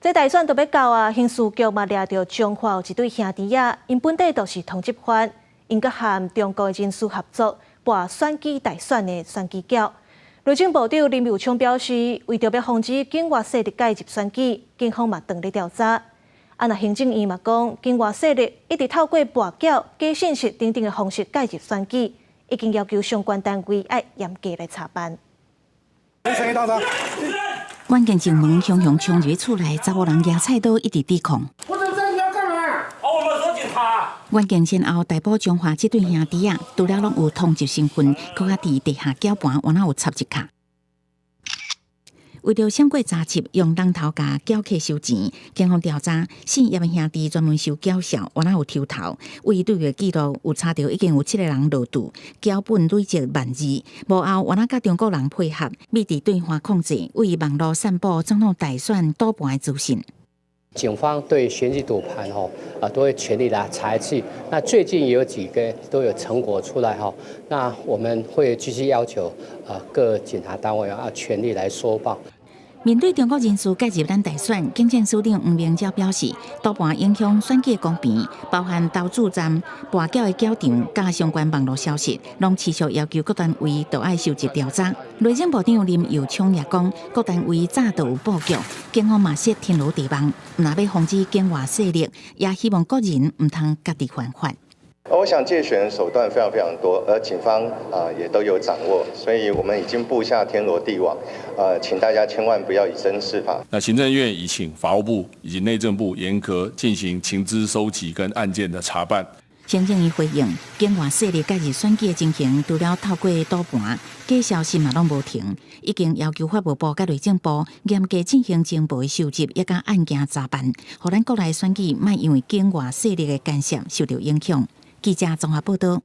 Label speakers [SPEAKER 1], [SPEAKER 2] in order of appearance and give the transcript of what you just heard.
[SPEAKER 1] 这大选都要到啊，刑事局嘛抓到中华有一对兄弟仔，因本地都是通缉犯，因佮和中国的人士合作，办选举大选的选举角。内政部长林佑昌表示，为着要防止境外势力介入选举，警方嘛当咧调查。那行政院嘛讲，境外势力一直透过跋筊、假信息等等的方式介入选举，已经要求相关单位要严格来查办。
[SPEAKER 2] 关键进门雄雄冲入厝内，查某人拿菜刀一直抵抗。
[SPEAKER 3] 我在这，你要干嘛？我们说警察。
[SPEAKER 2] 案件前后，逮捕中华这对兄弟啊，除了拢有通缉身份，搁较伫地下搅盘，原来有插一卡。为着闪过查缉，用榔头甲搅客收钱。警方调查，姓叶的兄弟专门收缴销，原来有抽头。为对的记录有查到，已经有7个人落肚，缴本累积万字。幕后原来甲中国人配合，密伫对华控制，为网络散布总统大选赌盘的资讯。
[SPEAKER 4] 警方对选举赌盘都会全力来查缉。那最近也有几个都有成果出来那我们会继续要求各检察单位要全力来收报。
[SPEAKER 2] 面对中国人士介入咱大选，警政司长黄明昭表示，赌盘影响选举公平，包含投注站、跋筊的缴场，加相关网络消息，拢持续要求各单位都要收集调查。内政部长林佑昌也讲，各单位早都有布局，警方嘛设天罗地网，若要防止境外势力，也希望各人唔通家己犯法。
[SPEAKER 5] 我想借选手段非常多，而警方也都有掌握，所以我们已经布下天罗地网，请大家千万不要以身试法。
[SPEAKER 6] 那行政院已请法务部以及内政部严格进行情资收集跟案件的查办。
[SPEAKER 2] 行政院回应，境外势力介入选举的情形，除了透过赌盘，假消息嘛拢无停，已经要求法务部甲内政部严格进行情报的收集，也甲案件查办，互咱国内选举莫因为境外势力的干涉受到影响。记者综合报道。